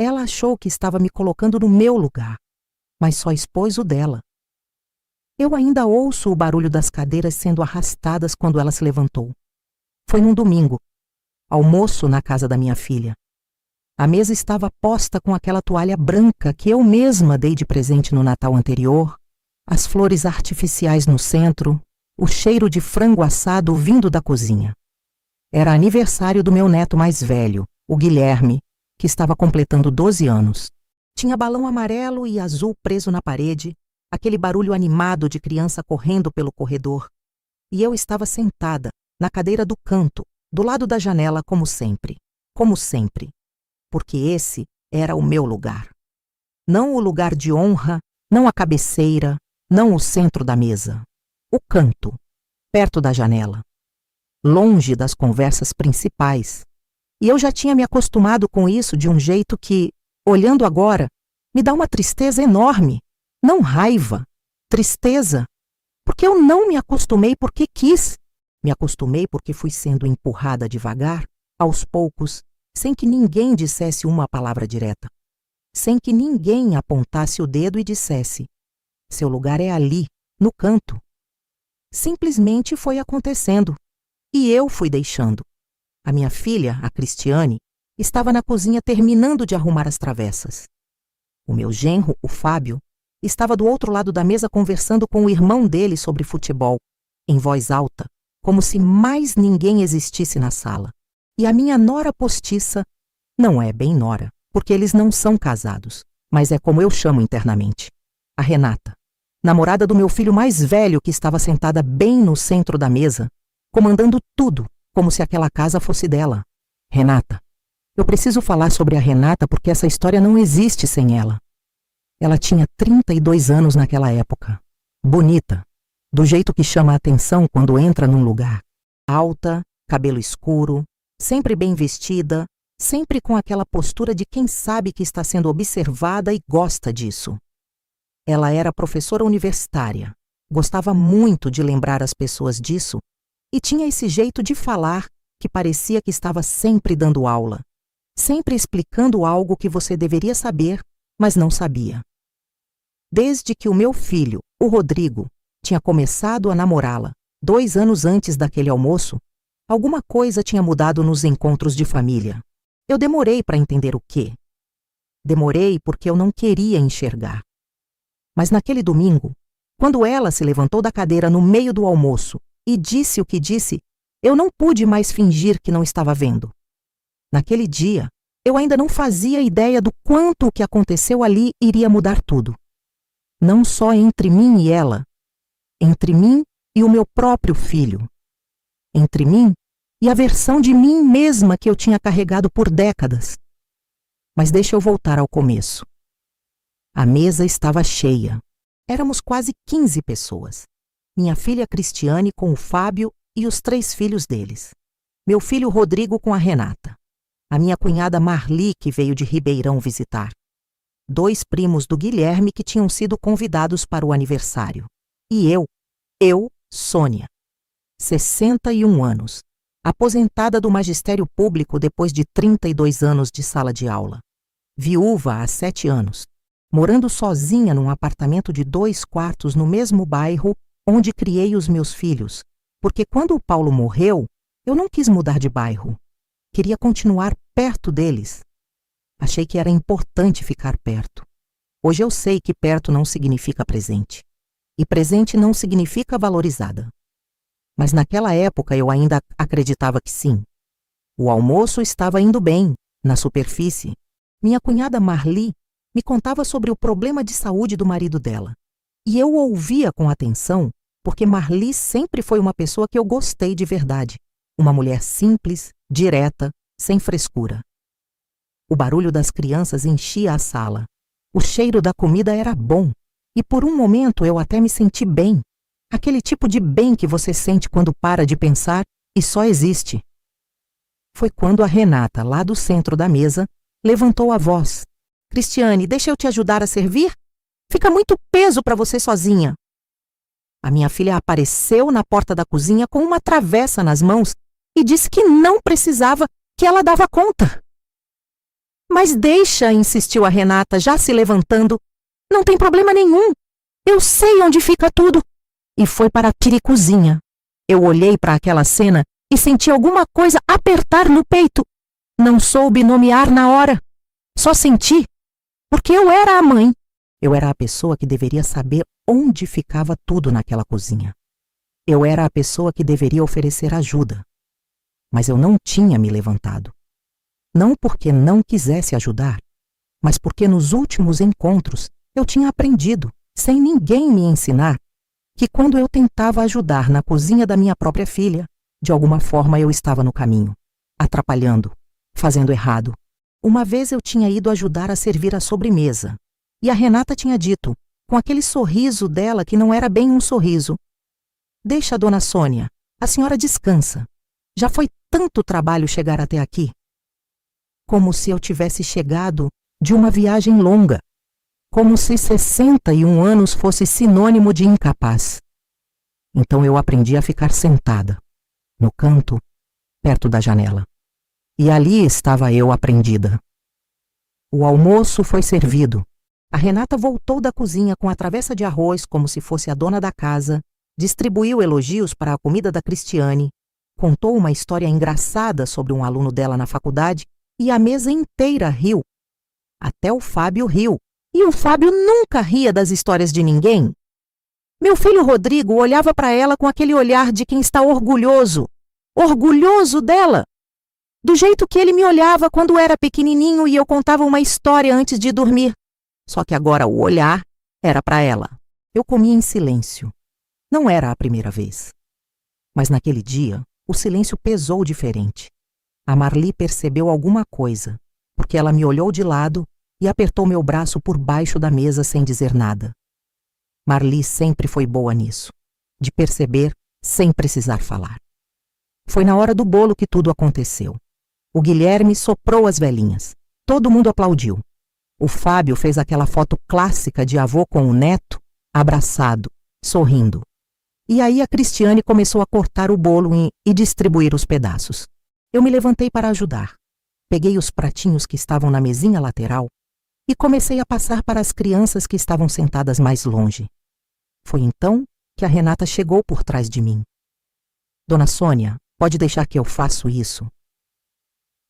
Ela achou que estava me colocando no meu lugar, mas só expôs o dela. Eu ainda ouço o barulho das cadeiras sendo arrastadas quando ela se levantou. Foi num domingo, almoço na casa da minha filha. A mesa estava posta com aquela toalha branca que eu mesma dei de presente no Natal anterior, as flores artificiais no centro, o cheiro de frango assado vindo da cozinha. Era aniversário do meu neto mais velho, o Guilherme, que estava completando 12 anos. Tinha balão amarelo e azul preso na parede, aquele barulho animado de criança correndo pelo corredor. E eu estava sentada, na cadeira do canto, do lado da janela, como sempre. Porque esse era o meu lugar. Não o lugar de honra, não a cabeceira, não o centro da mesa. O canto, perto da janela. Longe das conversas principais. E eu já tinha me acostumado com isso de um jeito que, olhando agora, me dá uma tristeza enorme. Não raiva, tristeza. Porque eu não me acostumei porque quis. Me acostumei porque fui sendo empurrada devagar, aos poucos, sem que ninguém dissesse uma palavra direta. Sem que ninguém apontasse o dedo e dissesse: seu lugar é ali, no canto. Simplesmente foi acontecendo. E eu fui deixando. A minha filha, a Cristiane, estava na cozinha terminando de arrumar as travessas. O meu genro, o Fábio, estava do outro lado da mesa conversando com o irmão dele sobre futebol, em voz alta, como se mais ninguém existisse na sala. E a minha nora postiça, não é bem nora, porque eles não são casados, mas é como eu chamo internamente, a Renata, namorada do meu filho mais velho, que estava sentada bem no centro da mesa, comandando tudo, como se aquela casa fosse dela. Renata. Eu preciso falar sobre a Renata porque essa história não existe sem ela. Ela tinha 32 anos naquela época. Bonita, do jeito que chama a atenção quando entra num lugar. Alta, cabelo escuro, sempre bem vestida, sempre com aquela postura de quem sabe que está sendo observada e gosta disso. Ela era professora universitária, gostava muito de lembrar as pessoas disso e tinha esse jeito de falar que parecia que estava sempre dando aula, sempre explicando algo que você deveria saber, mas não sabia. Desde que o meu filho, o Rodrigo, tinha começado a namorá-la, 2 anos antes daquele almoço, alguma coisa tinha mudado nos encontros de família. Eu demorei para entender o quê. Demorei porque eu não queria enxergar. Mas naquele domingo, quando ela se levantou da cadeira no meio do almoço e disse o que disse, eu não pude mais fingir que não estava vendo. Naquele dia, eu ainda não fazia ideia do quanto o que aconteceu ali iria mudar tudo. Não só entre mim e ela, entre mim e o meu próprio filho, entre mim e a versão de mim mesma que eu tinha carregado por décadas. Mas deixa eu voltar ao começo. A mesa estava cheia. Éramos quase 15 pessoas. Minha filha Cristiane com o Fábio e os 3 filhos deles. Meu filho Rodrigo com a Renata. A minha cunhada Marli, que veio de Ribeirão visitar. 2 primos do Guilherme que tinham sido convidados para o aniversário. E eu, Sônia, 61 anos, aposentada do magistério público depois de 32 anos de sala de aula. Viúva há 7 anos, morando sozinha num apartamento de 2 quartos no mesmo bairro onde criei os meus filhos, porque quando o Paulo morreu, eu não quis mudar de bairro. Queria continuar perto deles. Achei que era importante ficar perto. Hoje eu sei que perto não significa presente. E presente não significa valorizada. Mas naquela época eu ainda acreditava que sim. O almoço estava indo bem, na superfície. Minha cunhada Marli me contava sobre o problema de saúde do marido dela. E eu ouvia com atenção, porque Marli sempre foi uma pessoa que eu gostei de verdade. Uma mulher simples, direta, sem frescura. O barulho das crianças enchia a sala. O cheiro da comida era bom. E por um momento eu até me senti bem. Aquele tipo de bem que você sente quando para de pensar e só existe. Foi quando a Renata, lá do centro da mesa, levantou a voz. Cristiane, deixa eu te ajudar a servir? Fica muito peso para você sozinha. A minha filha apareceu na porta da cozinha com uma travessa nas mãos e disse que não precisava, que ela dava conta. Mas deixa, insistiu a Renata, já se levantando. Não tem problema nenhum. Eu sei onde fica tudo. E foi para a piricuzinha. Eu olhei para aquela cena e senti alguma coisa apertar no peito. Não soube nomear na hora. Só senti, porque eu era a mãe. Eu era a pessoa que deveria saber onde ficava tudo naquela cozinha. Eu era a pessoa que deveria oferecer ajuda. Mas eu não tinha me levantado. Não porque não quisesse ajudar, mas porque nos últimos encontros eu tinha aprendido, sem ninguém me ensinar, que quando eu tentava ajudar na cozinha da minha própria filha, de alguma forma eu estava no caminho, atrapalhando, fazendo errado. Uma vez eu tinha ido ajudar a servir a sobremesa, e a Renata tinha dito, com aquele sorriso dela que não era bem um sorriso: "Deixa, dona Sônia, a senhora descansa. Já foi tanto trabalho chegar até aqui." Como se eu tivesse chegado de uma viagem longa. Como se 61 anos fosse sinônimo de incapaz. Então eu aprendi a ficar sentada, no canto, perto da janela. E ali estava eu aprendida. O almoço foi servido. A Renata voltou da cozinha com a travessa de arroz como se fosse a dona da casa, distribuiu elogios para a comida da Cristiane, contou uma história engraçada sobre um aluno dela na faculdade e a mesa inteira riu. Até o Fábio riu. E o Fábio nunca ria das histórias de ninguém. Meu filho Rodrigo olhava para ela com aquele olhar de quem está orgulhoso. Orgulhoso dela. Do jeito que ele me olhava quando era pequenininho e eu contava uma história antes de dormir. Só que agora o olhar era para ela. Eu comia em silêncio. Não era a primeira vez. Mas naquele dia, o silêncio pesou diferente. A Marli percebeu alguma coisa, porque ela me olhou de lado e apertou meu braço por baixo da mesa sem dizer nada. Marli sempre foi boa nisso, de perceber sem precisar falar. Foi na hora do bolo que tudo aconteceu. O Guilherme soprou as velhinhas. Todo mundo aplaudiu. O Fábio fez aquela foto clássica de avô com o neto, abraçado, sorrindo. E aí a Cristiane começou a cortar o bolo e distribuir os pedaços. Eu me levantei para ajudar. Peguei os pratinhos que estavam na mesinha lateral e comecei a passar para as crianças que estavam sentadas mais longe. Foi então que a Renata chegou por trás de mim. "Dona Sônia, pode deixar que eu faço isso?"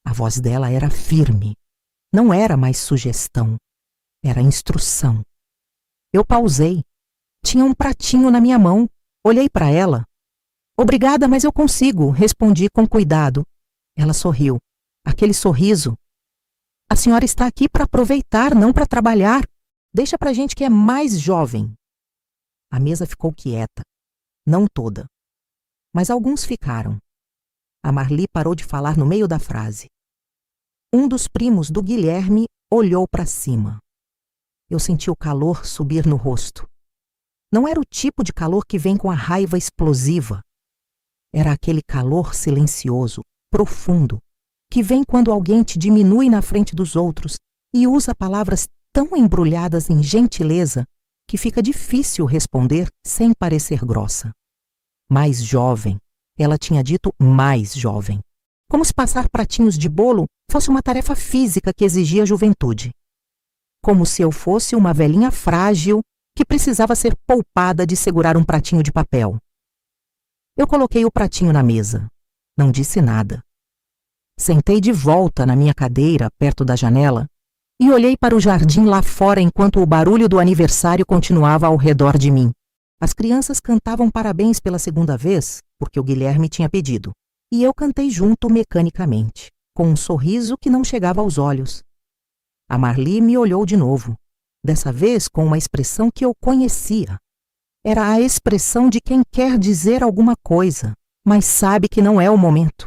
A voz dela era firme. Não era mais sugestão. Era instrução. Eu pausei. Tinha um pratinho na minha mão. Olhei para ela. "Obrigada, mas eu consigo", respondi com cuidado. Ela sorriu. Aquele sorriso. "A senhora está aqui para aproveitar, não para trabalhar. Deixa para gente que é mais jovem." A mesa ficou quieta. Não toda. Mas alguns ficaram. A Marli parou de falar no meio da frase. Um dos primos do Guilherme olhou para cima. Eu senti o calor subir no rosto. Não era o tipo de calor que vem com a raiva explosiva. Era aquele calor silencioso, profundo, que vem quando alguém te diminui na frente dos outros e usa palavras tão embrulhadas em gentileza que fica difícil responder sem parecer grossa. Mais jovem. Ela tinha dito mais jovem. Como se passar pratinhos de bolo fosse uma tarefa física que exigia juventude. Como se eu fosse uma velhinha frágil que precisava ser poupada de segurar um pratinho de papel. Eu coloquei o pratinho na mesa. Não disse nada. Sentei de volta na minha cadeira, perto da janela, e olhei para o jardim lá fora enquanto o barulho do aniversário continuava ao redor de mim. As crianças cantavam parabéns pela segunda vez, porque o Guilherme tinha pedido, e eu cantei junto mecanicamente, com um sorriso que não chegava aos olhos. A Marli me olhou de novo, dessa vez com uma expressão que eu conhecia. Era a expressão de quem quer dizer alguma coisa, mas sabe que não é o momento.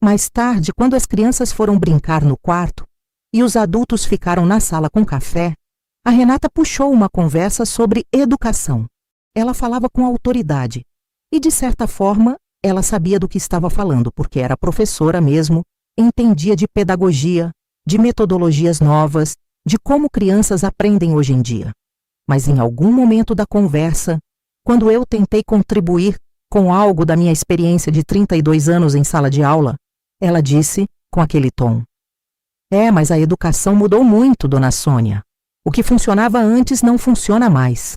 Mais tarde, quando as crianças foram brincar no quarto e os adultos ficaram na sala com café, a Renata puxou uma conversa sobre educação. Ela falava com autoridade e, de certa forma, ela sabia do que estava falando, porque era professora mesmo, entendia de pedagogia, de metodologias novas, de como crianças aprendem hoje em dia. Mas em algum momento da conversa, quando eu tentei contribuir com algo da minha experiência de 32 anos em sala de aula, ela disse, com aquele tom: Mas a educação mudou muito, dona Sônia. O que funcionava antes não funciona mais.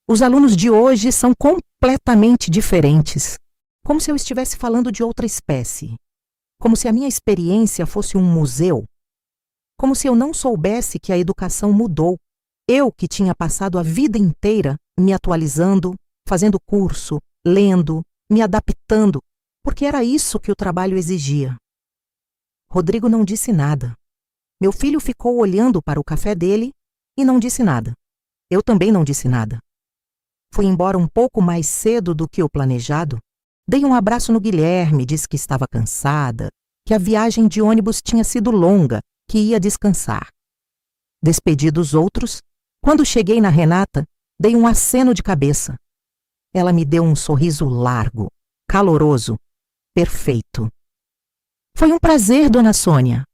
Os alunos de hoje são completamente diferentes. Como se eu estivesse falando de outra espécie. Como se a minha experiência fosse um museu. Como se eu não soubesse que a educação mudou. Eu que tinha passado a vida inteira me atualizando, fazendo curso, lendo, me adaptando, porque era isso que o trabalho exigia. Rodrigo não disse nada. Meu filho ficou olhando para o café dele e não disse nada. Eu também não disse nada. Fui embora um pouco mais cedo do que o planejado. Dei um abraço no Guilherme, disse que estava cansada, que a viagem de ônibus tinha sido longa, que ia descansar. Despedi dos outros. Quando cheguei na Renata, dei um aceno de cabeça. Ela me deu um sorriso largo, caloroso, perfeito. Foi um prazer, dona Sônia.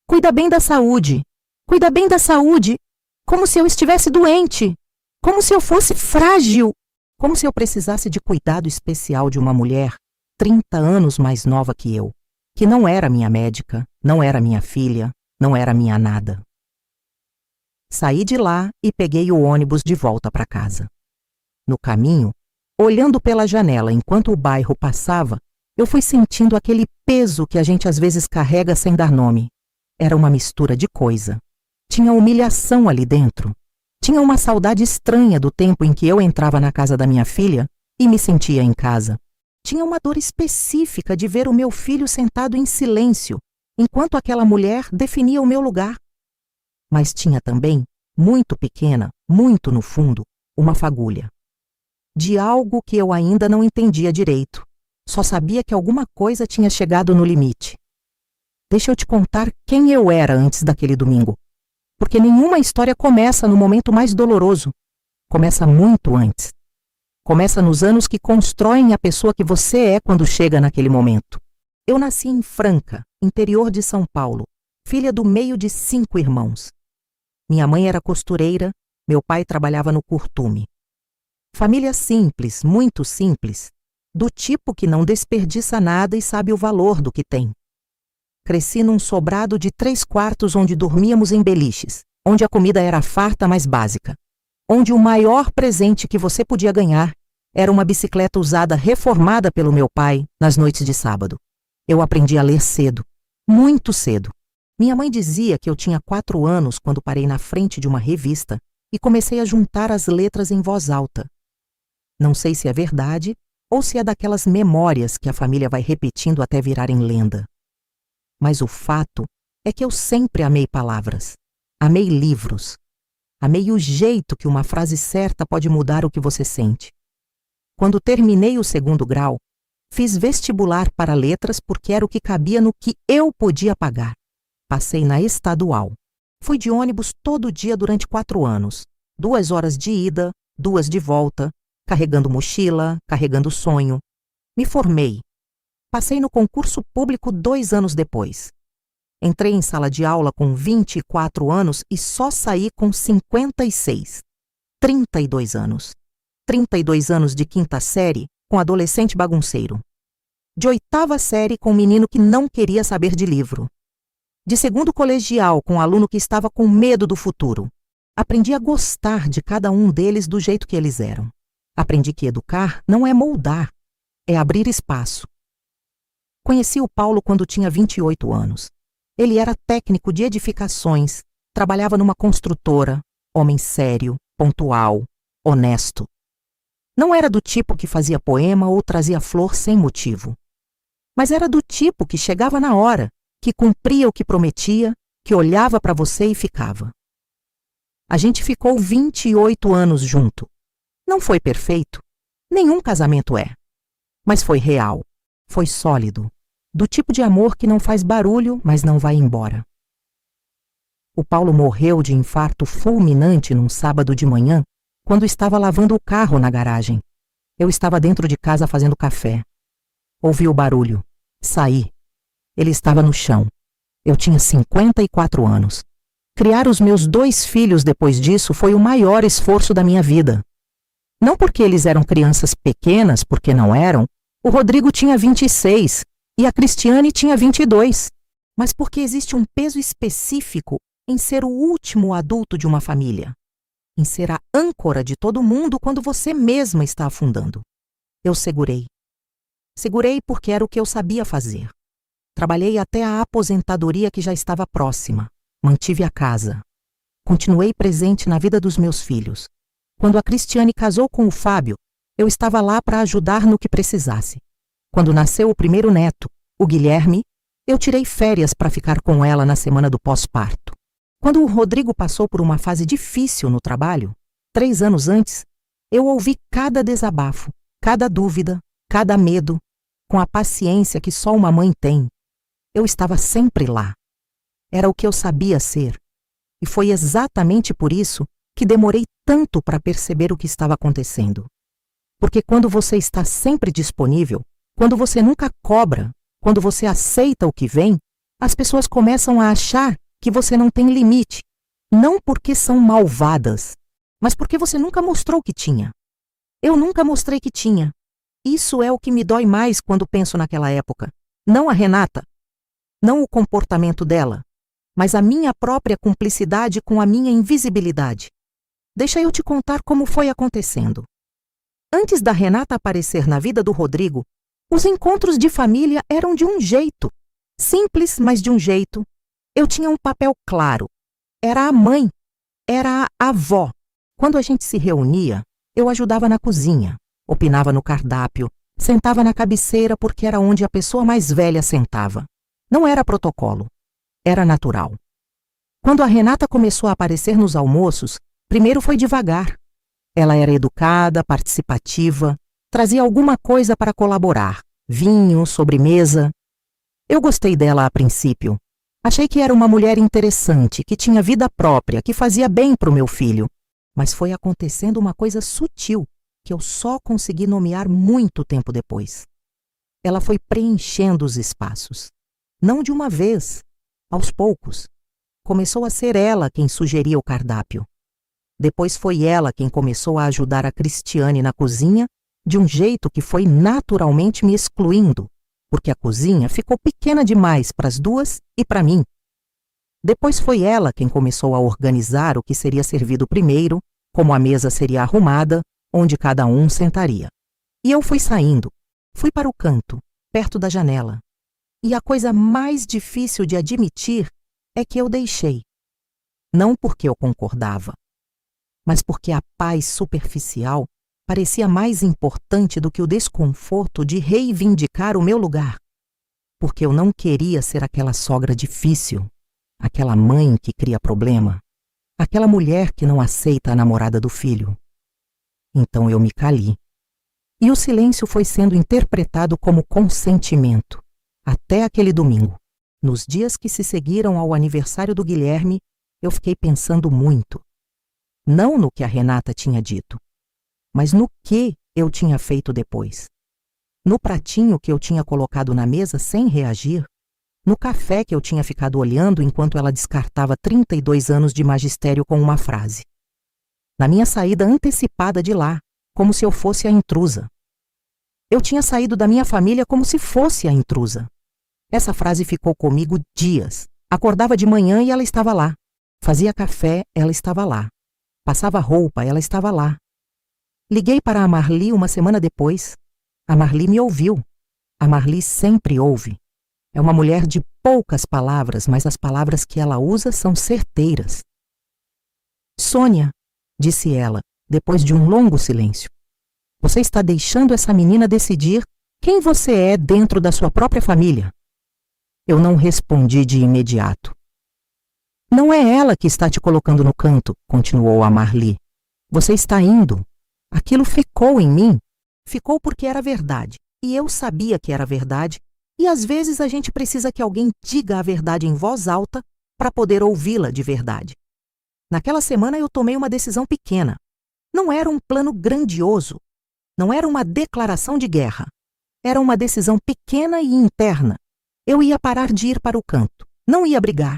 Cuida bem da saúde. Cuida bem da saúde. Como se eu estivesse doente. Como se eu fosse frágil. Como se eu precisasse de cuidado especial de uma mulher 30 anos mais nova que eu, que não era minha médica, não era minha filha, não era minha nada. Saí de lá e peguei o ônibus de volta para casa. No caminho, olhando pela janela enquanto o bairro passava, eu fui sentindo aquele peso que a gente às vezes carrega sem dar nome. Era uma mistura de coisa. Tinha humilhação ali dentro. Tinha uma saudade estranha do tempo em que eu entrava na casa da minha filha e me sentia em casa. Tinha uma dor específica de ver o meu filho sentado em silêncio, enquanto aquela mulher definia o meu lugar. Mas tinha também, muito pequena, muito no fundo, uma fagulha. De algo que eu ainda não entendia direito. Só sabia que alguma coisa tinha chegado no limite. Deixa eu te contar quem eu era antes daquele domingo. Porque nenhuma história começa no momento mais doloroso. Começa muito antes. Começa nos anos que constroem a pessoa que você é quando chega naquele momento. Eu nasci em Franca, interior de São Paulo, filha do meio de 5 irmãos. Minha mãe era costureira, meu pai trabalhava no curtume. Família simples, muito simples, do tipo que não desperdiça nada e sabe o valor do que tem. Cresci num sobrado de 3 quartos onde dormíamos em beliches, onde a comida era farta, mas básica, onde o maior presente que você podia ganhar era uma bicicleta usada reformada pelo meu pai nas noites de sábado. Eu aprendi a ler cedo, muito cedo. Minha mãe dizia que eu tinha 4 anos quando parei na frente de uma revista e comecei a juntar as letras em voz alta. Não sei se é verdade ou se é daquelas memórias que a família vai repetindo até virarem lenda. Mas o fato é que eu sempre amei palavras, amei livros, amei o jeito que uma frase certa pode mudar o que você sente. Quando terminei o 2º grau, fiz vestibular para letras porque era o que cabia no que eu podia pagar. Passei na estadual. Fui de ônibus todo dia durante 4 anos. 2 horas de ida, 2 de volta, carregando mochila, carregando sonho. Me formei. Passei no concurso público 2 anos depois. Entrei em sala de aula com 24 anos e só saí com 56. 32 anos. 32 anos de 5ª série com adolescente bagunceiro. De 8ª série com menino que não queria saber de livro. De 2º colegial com aluno que estava com medo do futuro. Aprendi a gostar de cada um deles do jeito que eles eram. Aprendi que educar não é moldar, é abrir espaço. Conheci o Paulo quando tinha 28 anos. Ele era técnico de edificações, trabalhava numa construtora, homem sério, pontual, honesto. Não era do tipo que fazia poema ou trazia flor sem motivo. Mas era do tipo que chegava na hora, que cumpria o que prometia, que olhava para você e ficava. A gente ficou 28 anos junto. Não foi perfeito. Nenhum casamento é. Mas foi real. Foi sólido. Do tipo de amor que não faz barulho, mas não vai embora. O Paulo morreu de infarto fulminante num sábado de manhã, quando estava lavando o carro na garagem. Eu estava dentro de casa fazendo café. Ouvi o barulho. Saí. Ele estava no chão. Eu tinha 54 anos. Criar os meus 2 filhos depois disso foi o maior esforço da minha vida. Não porque eles eram crianças pequenas, porque não eram. O Rodrigo tinha 26 e a Cristiane tinha 22. mas porque existe um peso específico em ser o último adulto de uma família, em ser a âncora de todo mundo quando você mesma está afundando. Eu segurei. Segurei porque era o que eu sabia fazer. Trabalhei até a aposentadoria que já estava próxima. Mantive a casa. Continuei presente na vida dos meus filhos. Quando a Cristiane casou com o Fábio, eu estava lá para ajudar no que precisasse. Quando nasceu o primeiro neto, o Guilherme, eu tirei férias para ficar com ela na semana do pós-parto. Quando o Rodrigo passou por uma fase difícil no trabalho, 3 anos antes, eu ouvi cada desabafo, cada dúvida, cada medo, com a paciência que só uma mãe tem. Eu estava sempre lá. Era o que eu sabia ser. E foi exatamente por isso que demorei tanto para perceber o que estava acontecendo. Porque quando você está sempre disponível, quando você nunca cobra, quando você aceita o que vem, as pessoas começam a achar que você não tem limite. Não porque são malvadas, mas porque você nunca mostrou que tinha. Eu nunca mostrei que tinha. Isso é o que me dói mais quando penso naquela época. Não a Renata, não o comportamento dela, mas a minha própria cumplicidade com a minha invisibilidade. Deixa eu te contar como foi acontecendo. Antes da Renata aparecer na vida do Rodrigo, os encontros de família eram de um jeito. Simples, mas de um jeito. Eu tinha um papel claro. Era a mãe. Era a avó. Quando a gente se reunia, eu ajudava na cozinha, opinava no cardápio, sentava na cabeceira porque era onde a pessoa mais velha sentava. Não era protocolo. Era natural. Quando a Renata começou a aparecer nos almoços, primeiro foi devagar. Ela era educada, participativa, trazia alguma coisa para colaborar, vinho, sobremesa. Eu gostei dela a princípio. Achei que era uma mulher interessante, que tinha vida própria, que fazia bem para o meu filho. Mas foi acontecendo uma coisa sutil, que eu só consegui nomear muito tempo depois. Ela foi preenchendo os espaços. Não de uma vez, aos poucos. Começou a ser ela quem sugeria o cardápio. Depois foi ela quem começou a ajudar a Cristiane na cozinha, de um jeito que foi naturalmente me excluindo, porque a cozinha ficou pequena demais para as duas e para mim. Depois foi ela quem começou a organizar o que seria servido primeiro, como a mesa seria arrumada, onde cada um sentaria. E eu fui saindo, fui para o canto, perto da janela. E a coisa mais difícil de admitir é que eu deixei. Não porque eu concordava, mas porque a paz superficial parecia mais importante do que o desconforto de reivindicar o meu lugar. Porque eu não queria ser aquela sogra difícil, aquela mãe que cria problema, aquela mulher que não aceita a namorada do filho. Então eu me calei. E o silêncio foi sendo interpretado como consentimento, até aquele domingo. Nos dias que se seguiram ao aniversário do Guilherme, eu fiquei pensando muito. Não no que a Renata tinha dito, mas no que eu tinha feito depois. No pratinho que eu tinha colocado na mesa sem reagir, no café que eu tinha ficado olhando enquanto ela descartava 32 anos de magistério com uma frase. Na minha saída antecipada de lá, como se eu fosse a intrusa. Eu tinha saído da minha família como se fosse a intrusa. Essa frase ficou comigo dias. Acordava de manhã e ela estava lá. Fazia café, ela estava lá. Passava roupa, ela estava lá. Liguei para a Marli uma semana depois. A Marli me ouviu. A Marli sempre ouve. É uma mulher de poucas palavras, mas as palavras que ela usa são certeiras. Sônia, disse ela, depois de um longo silêncio, você está deixando essa menina decidir quem você é dentro da sua própria família. Eu não respondi de imediato. Não é ela que está te colocando no canto, continuou a Marli. Você está indo. Aquilo ficou em mim. Ficou porque era verdade. E eu sabia que era verdade. E às vezes a gente precisa que alguém diga a verdade em voz alta para poder ouvi-la de verdade. Naquela semana eu tomei uma decisão pequena. Não era um plano grandioso. Não era uma declaração de guerra. Era uma decisão pequena e interna. Eu ia parar de ir para o canto. Não ia brigar.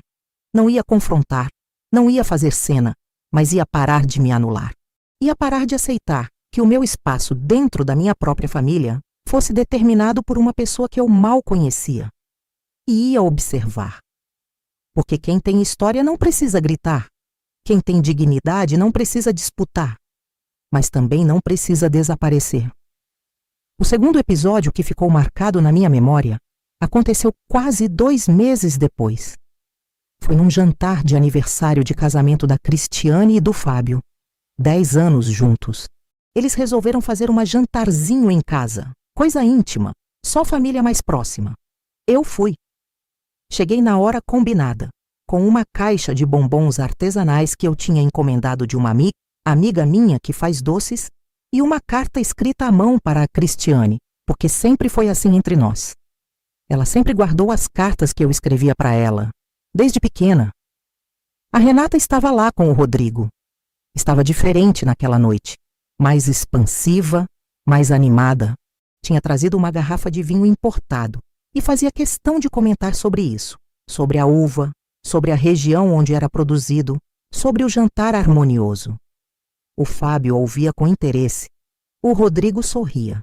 Não ia confrontar. Não ia fazer cena. Mas ia parar de me anular. Ia parar de aceitar que o meu espaço dentro da minha própria família fosse determinado por uma pessoa que eu mal conhecia. E ia observar. Porque quem tem história não precisa gritar. Quem tem dignidade não precisa disputar. Mas também não precisa desaparecer. O segundo episódio que ficou marcado na minha memória aconteceu quase 2 meses depois. Foi num jantar de aniversário de casamento da Cristiane e do Fábio. 10 anos juntos. Eles resolveram fazer um jantarzinho em casa. Coisa íntima, só família mais próxima. Eu fui. Cheguei na hora combinada, com uma caixa de bombons artesanais que eu tinha encomendado de uma amiga minha que faz doces, e uma carta escrita à mão para a Cristiane, porque sempre foi assim entre nós. Ela sempre guardou as cartas que eu escrevia para ela, desde pequena. A Renata estava lá com o Rodrigo. Estava diferente naquela noite, mais expansiva, mais animada. Tinha trazido uma garrafa de vinho importado e fazia questão de comentar sobre isso, sobre a uva, sobre a região onde era produzido, sobre o jantar harmonioso. O Fábio ouvia com interesse. O Rodrigo sorria.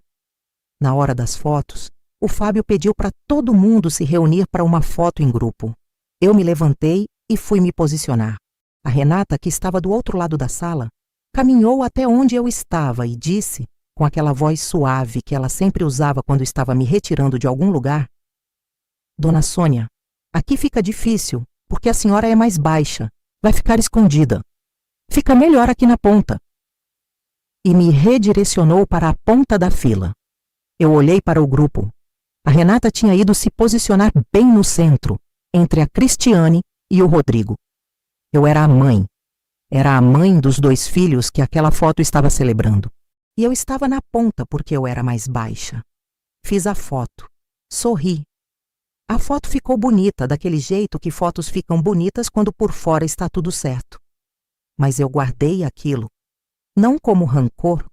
Na hora das fotos, o Fábio pediu para todo mundo se reunir para uma foto em grupo. Eu me levantei e fui me posicionar. A Renata, que estava do outro lado da sala, caminhou até onde eu estava e disse, com aquela voz suave que ela sempre usava quando estava me retirando de algum lugar: Dona Sônia, aqui fica difícil, porque a senhora é mais baixa, vai ficar escondida. Fica melhor aqui na ponta. E me redirecionou para a ponta da fila. Eu olhei para o grupo. A Renata tinha ido se posicionar bem no centro, entre a Cristiane e o Rodrigo. Eu era a mãe. Era a mãe dos 2 filhos que aquela foto estava celebrando. E eu estava na ponta porque eu era mais baixa. Fiz a foto. Sorri. A foto ficou bonita, daquele jeito que fotos ficam bonitas quando por fora está tudo certo. Mas eu guardei aquilo, não como rancor,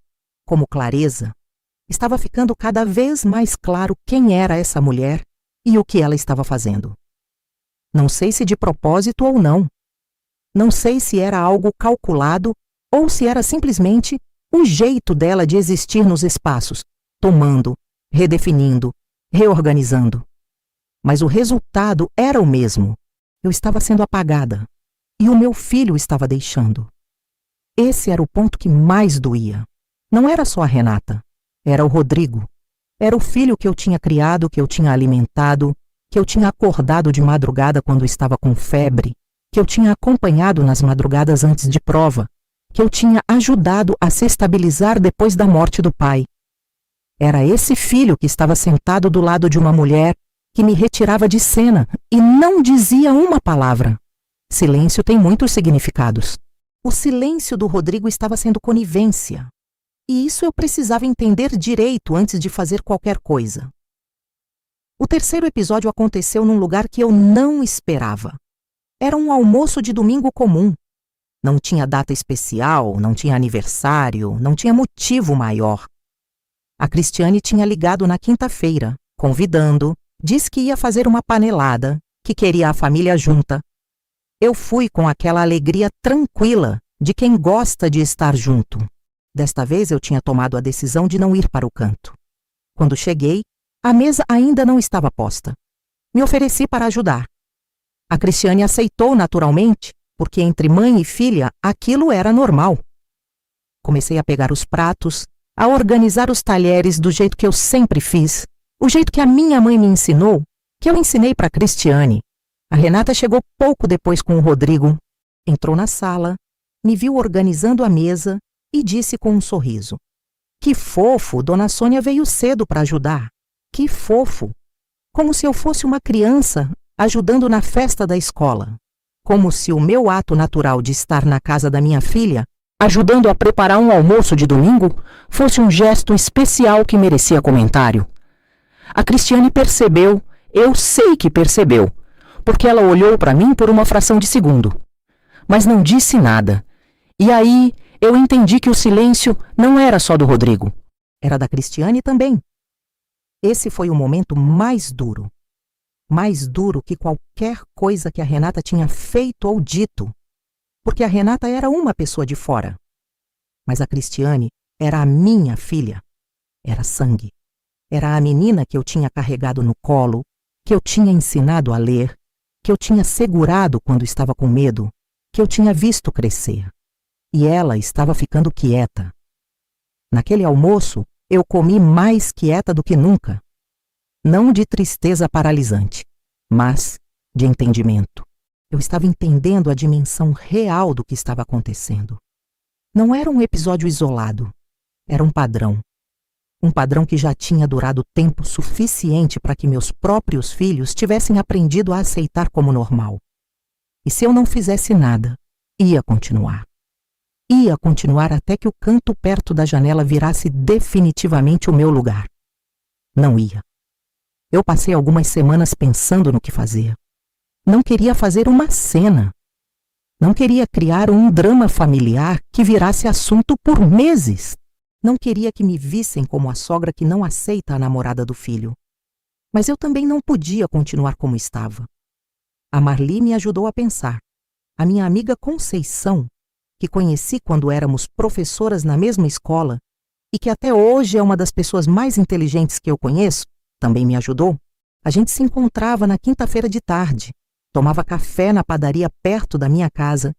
como clareza. Estava ficando cada vez mais claro quem era essa mulher e o que ela estava fazendo. Não sei se de propósito ou não. Não sei se era algo calculado ou se era simplesmente o jeito dela de existir nos espaços, tomando, redefinindo, reorganizando. Mas o resultado era o mesmo. Eu estava sendo apagada. E o meu filho estava deixando. Esse era o ponto que mais doía. Não era só a Renata. Era o Rodrigo. Era o filho que eu tinha criado, que eu tinha alimentado, que eu tinha acordado de madrugada quando estava com febre, que eu tinha acompanhado nas madrugadas antes de prova, que eu tinha ajudado a se estabilizar depois da morte do pai. Era esse filho que estava sentado do lado de uma mulher que me retirava de cena e não dizia uma palavra. Silêncio tem muitos significados. O silêncio do Rodrigo estava sendo conivência. E isso eu precisava entender direito antes de fazer qualquer coisa. O terceiro episódio aconteceu num lugar que eu não esperava. Era um almoço de domingo comum. Não tinha data especial, não tinha aniversário, não tinha motivo maior. A Cristiane tinha ligado na quinta-feira, convidando, disse que ia fazer uma panelada, que queria a família junta. Eu fui com aquela alegria tranquila de quem gosta de estar junto. Desta vez eu tinha tomado a decisão de não ir para o canto. Quando cheguei, a mesa ainda não estava posta. Me ofereci para ajudar. A Cristiane aceitou naturalmente, porque entre mãe e filha aquilo era normal. Comecei a pegar os pratos, a organizar os talheres do jeito que eu sempre fiz, o jeito que a minha mãe me ensinou, que eu ensinei para a Cristiane. A Renata chegou pouco depois com o Rodrigo. Entrou na sala, me viu organizando a mesa e disse com um sorriso: Que fofo, Dona Sônia veio cedo para ajudar. Que fofo! Como se eu fosse uma criança ajudando na festa da escola. Como se o meu ato natural de estar na casa da minha filha, ajudando a preparar um almoço de domingo, fosse um gesto especial que merecia comentário. A Cristiane percebeu, eu sei que percebeu, porque ela olhou para mim por uma fração de segundo. Mas não disse nada. E aí eu entendi que o silêncio não era só do Rodrigo. Era da Cristiane também. Esse foi o momento mais duro. Mais duro que qualquer coisa que a Renata tinha feito ou dito. Porque a Renata era uma pessoa de fora. Mas a Cristiane era a minha filha. Era sangue. Era a menina que eu tinha carregado no colo, que eu tinha ensinado a ler, que eu tinha segurado quando estava com medo, que eu tinha visto crescer. E ela estava ficando quieta. Naquele almoço, eu comi mais quieta do que nunca. Não de tristeza paralisante, mas de entendimento. Eu estava entendendo a dimensão real do que estava acontecendo. Não era um episódio isolado, era um padrão. Um padrão que já tinha durado tempo suficiente para que meus próprios filhos tivessem aprendido a aceitar como normal. E se eu não fizesse nada, ia continuar. Ia continuar até que o canto perto da janela virasse definitivamente o meu lugar. Não ia. Eu passei algumas semanas pensando no que fazer. Não queria fazer uma cena. Não queria criar um drama familiar que virasse assunto por meses. Não queria que me vissem como a sogra que não aceita a namorada do filho. Mas eu também não podia continuar como estava. A Marli me ajudou a pensar. A minha amiga Conceição, que conheci quando éramos professoras na mesma escola e que até hoje é uma das pessoas mais inteligentes que eu conheço, também me ajudou. A gente se encontrava na quinta-feira de tarde, tomava café na padaria perto da minha casa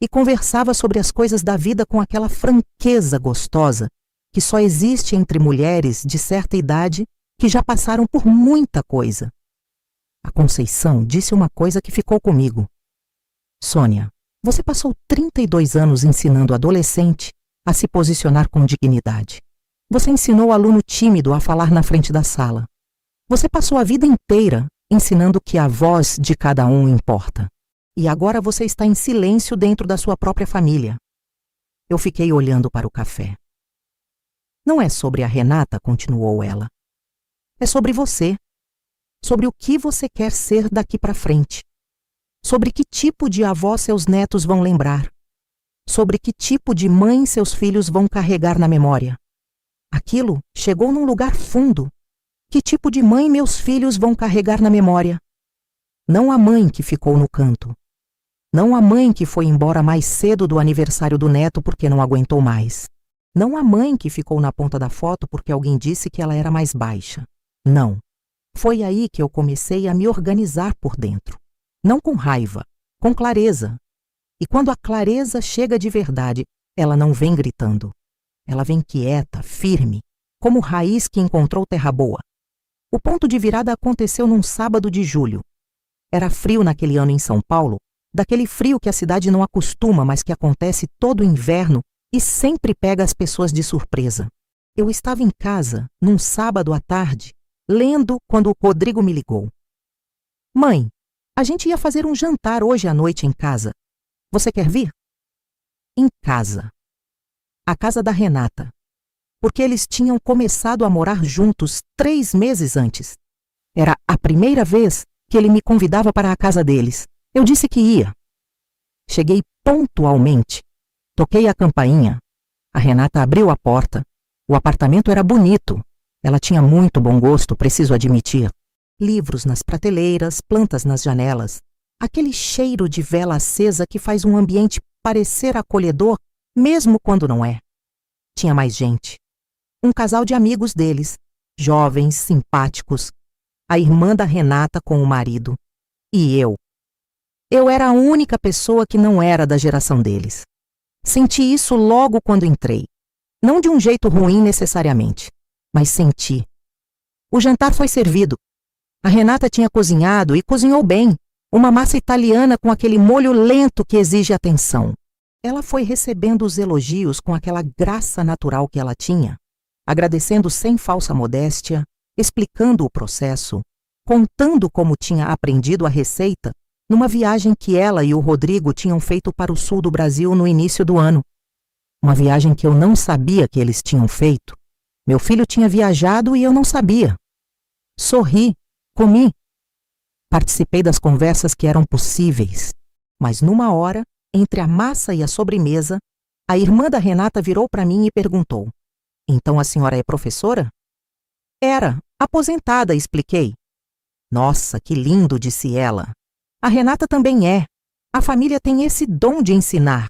e conversava sobre as coisas da vida com aquela franqueza gostosa que só existe entre mulheres de certa idade que já passaram por muita coisa. A Conceição disse uma coisa que ficou comigo. Sônia, você passou 32 anos ensinando adolescente a se posicionar com dignidade. Você ensinou o aluno tímido a falar na frente da sala. Você passou a vida inteira ensinando que a voz de cada um importa. E agora você está em silêncio dentro da sua própria família. Eu fiquei olhando para o café. Não é sobre a Renata, continuou ela. É sobre você. Sobre o que você quer ser daqui para frente. Sobre que tipo de avó seus netos vão lembrar. Sobre que tipo de mãe seus filhos vão carregar na memória. Aquilo chegou num lugar fundo. Que tipo de mãe meus filhos vão carregar na memória? Não a mãe que ficou no canto. Não a mãe que foi embora mais cedo do aniversário do neto porque não aguentou mais. Não a mãe que ficou na ponta da foto porque alguém disse que ela era mais baixa. Não. Foi aí que eu comecei a me organizar por dentro. Não com raiva, com clareza. E quando a clareza chega de verdade, ela não vem gritando. Ela vem quieta, firme, como raiz que encontrou terra boa. O ponto de virada aconteceu num sábado de julho. Era frio naquele ano em São Paulo, daquele frio que a cidade não acostuma, mas que acontece todo inverno e sempre pega as pessoas de surpresa. Eu estava em casa, num sábado à tarde, lendo quando o Rodrigo me ligou. Mãe, a gente ia fazer um jantar hoje à noite em casa. Você quer vir? Em casa. A casa da Renata. Porque eles tinham começado a morar juntos 3 meses antes. Era a primeira vez que ele me convidava para a casa deles. Eu disse que ia. Cheguei pontualmente. Toquei a campainha. A Renata abriu a porta. O apartamento era bonito. Ela tinha muito bom gosto, preciso admitir. Livros nas prateleiras, plantas nas janelas. Aquele cheiro de vela acesa que faz um ambiente parecer acolhedor, mesmo quando não é. Tinha mais gente. Um casal de amigos deles, jovens, simpáticos. A irmã da Renata com o marido. E eu. Eu era a única pessoa que não era da geração deles. Senti isso logo quando entrei. Não de um jeito ruim necessariamente, mas senti. O jantar foi servido. A Renata tinha cozinhado e cozinhou bem. Uma massa italiana com aquele molho lento que exige atenção. Ela foi recebendo os elogios com aquela graça natural que ela tinha, agradecendo sem falsa modéstia, explicando o processo, contando como tinha aprendido a receita numa viagem que ela e o Rodrigo tinham feito para o sul do Brasil no início do ano. Uma viagem que eu não sabia que eles tinham feito. Meu filho tinha viajado e eu não sabia. Sorri, comi. Participei das conversas que eram possíveis, mas numa hora, entre a massa e a sobremesa, a irmã da Renata virou para mim e perguntou: então a senhora é professora? Era, aposentada, expliquei. Nossa, que lindo, disse ela. A Renata também é. A família tem esse dom de ensinar.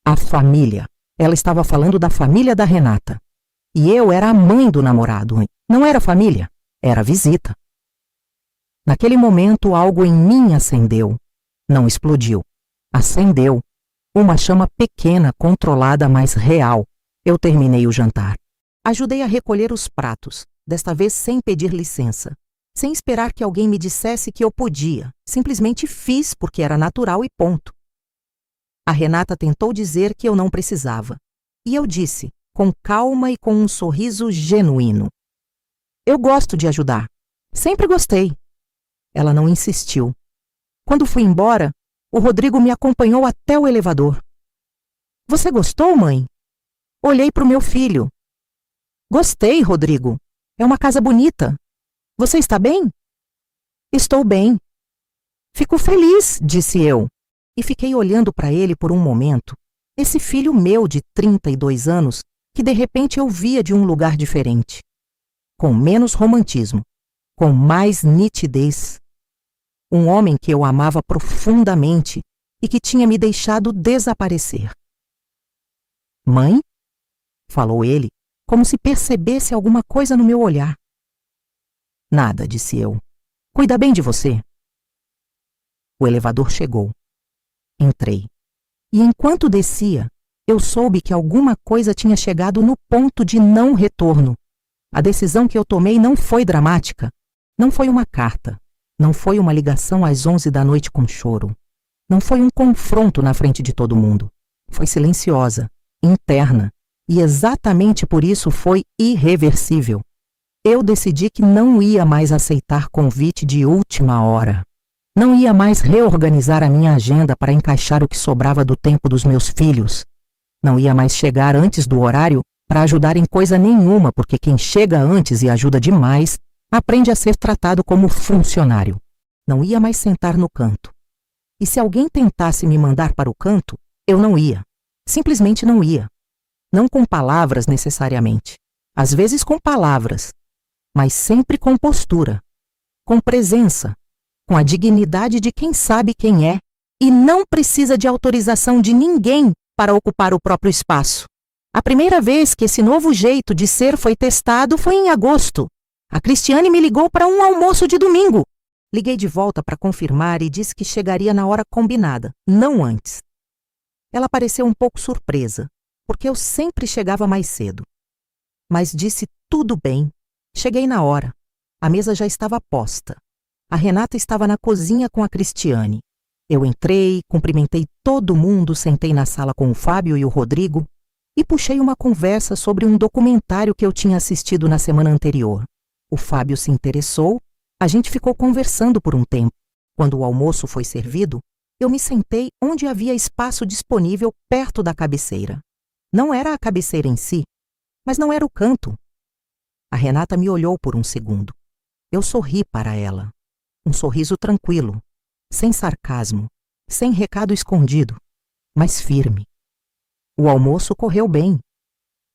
A família. Ela estava falando da família da Renata. E eu era a mãe do namorado. Não era família, era visita. Naquele momento, algo em mim acendeu. Não explodiu. Acendeu. Uma chama pequena, controlada, mas real. Eu terminei o jantar. Ajudei a recolher os pratos, desta vez sem pedir licença. Sem esperar que alguém me dissesse que eu podia. Simplesmente fiz porque era natural e ponto. A Renata tentou dizer que eu não precisava. E eu disse, com calma e com um sorriso genuíno: eu gosto de ajudar. Sempre gostei. Ela não insistiu. Quando fui embora, o Rodrigo me acompanhou até o elevador. Você gostou, mãe? Olhei para o meu filho. Gostei, Rodrigo. É uma casa bonita. Você está bem? Estou bem. Fico feliz, disse eu. E fiquei olhando para ele por um momento. Esse filho meu de 32 anos, que de repente eu via de um lugar diferente. Com menos romantismo. Com mais nitidez. Um homem que eu amava profundamente e que tinha me deixado desaparecer. Mãe? Falou ele, como se percebesse alguma coisa no meu olhar. Nada, disse eu. Cuida bem de você. O elevador chegou. Entrei. E enquanto descia, eu soube que alguma coisa tinha chegado no ponto de não retorno. A decisão que eu tomei não foi dramática. Não foi uma carta. Não foi uma ligação às 11 da noite com choro. Não foi um confronto na frente de todo mundo. Foi silenciosa, interna, e exatamente por isso foi irreversível. Eu decidi que não ia mais aceitar convite de última hora. Não ia mais reorganizar a minha agenda para encaixar o que sobrava do tempo dos meus filhos. Não ia mais chegar antes do horário para ajudar em coisa nenhuma, porque quem chega antes e ajuda demais aprende a ser tratado como funcionário. Não ia mais sentar no canto. E se alguém tentasse me mandar para o canto, eu não ia. Simplesmente não ia. Não com palavras necessariamente. Às vezes com palavras, mas sempre com postura, com presença, com a dignidade de quem sabe quem é e não precisa de autorização de ninguém para ocupar o próprio espaço. A primeira vez que esse novo jeito de ser foi testado foi em agosto. A Cristiane me ligou para um almoço de domingo. Liguei de volta para confirmar e disse que chegaria na hora combinada, não antes. Ela pareceu um pouco surpresa, porque eu sempre chegava mais cedo. Mas disse tudo bem. Cheguei na hora. A mesa já estava posta. A Renata estava na cozinha com a Cristiane. Eu entrei, cumprimentei todo mundo, sentei na sala com o Fábio e o Rodrigo e puxei uma conversa sobre um documentário que eu tinha assistido na semana anterior. O Fábio se interessou, a gente ficou conversando por um tempo. Quando o almoço foi servido, eu me sentei onde havia espaço disponível perto da cabeceira. Não era a cabeceira em si, mas não era o canto. A Renata me olhou por um segundo. Eu sorri para ela. Um sorriso tranquilo, sem sarcasmo, sem recado escondido, mas firme. O almoço correu bem.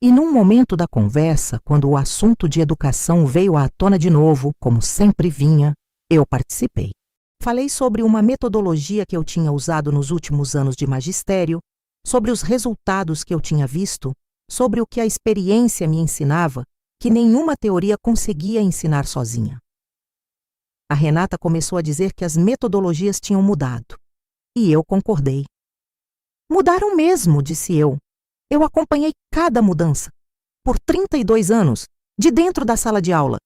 E num momento da conversa, quando o assunto de educação veio à tona de novo, como sempre vinha, eu participei. Falei sobre uma metodologia que eu tinha usado nos últimos anos de magistério, sobre os resultados que eu tinha visto, sobre o que a experiência me ensinava, que nenhuma teoria conseguia ensinar sozinha. A Renata começou a dizer que as metodologias tinham mudado. E eu concordei. Mudaram mesmo, disse eu. Eu acompanhei cada mudança, por 32 anos, de dentro da sala de aula.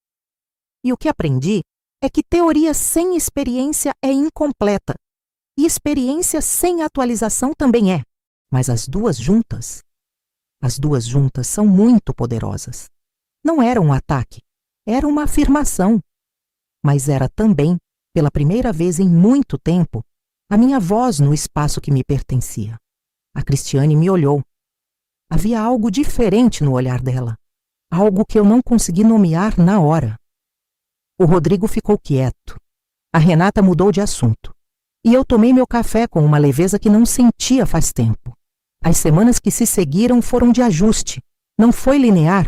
E o que aprendi é que teoria sem experiência é incompleta, e experiência sem atualização também é. Mas as duas juntas são muito poderosas. Não era um ataque, era uma afirmação. Mas era também, pela primeira vez em muito tempo, a minha voz no espaço que me pertencia. A Cristiane me olhou. Havia algo diferente no olhar dela, algo que eu não consegui nomear na hora. O Rodrigo ficou quieto. A Renata mudou de assunto. E eu tomei meu café com uma leveza que não sentia faz tempo. As semanas que se seguiram foram de ajuste. Não foi linear.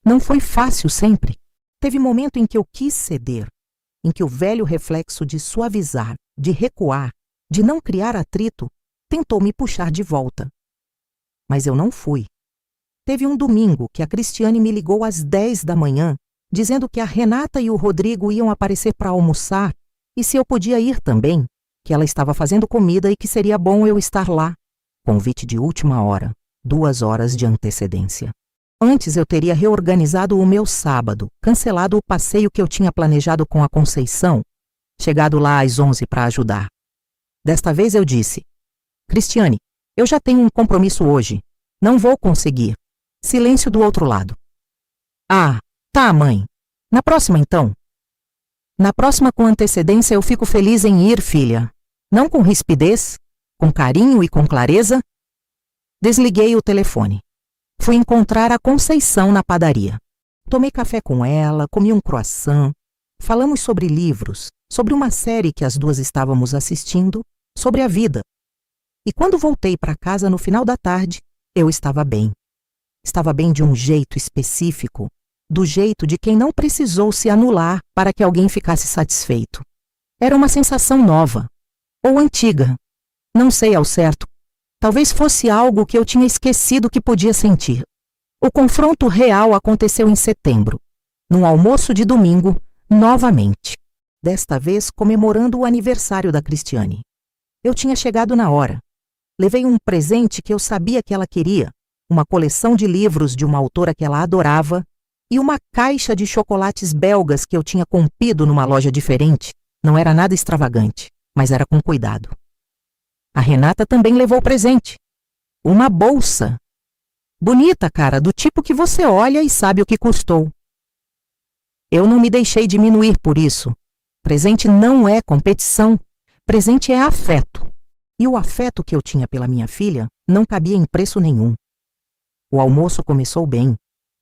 Não foi fácil sempre. Teve momento em que eu quis ceder, em que o velho reflexo de suavizar, de recuar, de não criar atrito, tentou me puxar de volta. Mas eu não fui. Teve um domingo que a Cristiane me ligou às 10 da manhã, dizendo que a Renata e o Rodrigo iam aparecer para almoçar E se eu podia ir também, que ela estava fazendo comida e que seria bom eu estar lá. Convite de última hora, 2 horas de antecedência. Antes eu teria reorganizado o meu sábado, cancelado o passeio que eu tinha planejado com a Conceição, chegado lá às 11 para ajudar. Desta vez eu disse: Cristiane, eu já tenho um compromisso hoje. Não vou conseguir. Silêncio do outro lado. Ah, tá, mãe. Na próxima, então. Na próxima, com antecedência, eu fico feliz em ir, filha. Não com rispidez, com carinho e com clareza. Desliguei o telefone. Fui encontrar a Conceição na padaria. Tomei café com ela, comi um croissant. Falamos sobre livros, sobre uma série que as duas estávamos assistindo, sobre a vida. E quando voltei para casa no final da tarde, eu estava bem. Estava bem de um jeito específico, do jeito de quem não precisou se anular para que alguém ficasse satisfeito. Era uma sensação nova, ou antiga, não sei ao certo. Talvez fosse algo que eu tinha esquecido que podia sentir. O confronto real aconteceu em setembro, num almoço de domingo, novamente. Desta vez comemorando o aniversário da Cristiane. Eu tinha chegado na hora. Levei um presente que eu sabia que ela queria, uma coleção de livros de uma autora que ela adorava e uma caixa de chocolates belgas que eu tinha comprido numa loja diferente. Não era nada extravagante, mas era com cuidado. A Renata também levou presente. Uma bolsa. Bonita, cara, do tipo que você olha e sabe o que custou. Eu não me deixei diminuir por isso. Presente não é competição. Presente é afeto. E o afeto que eu tinha pela minha filha não cabia em preço nenhum. O almoço começou bem.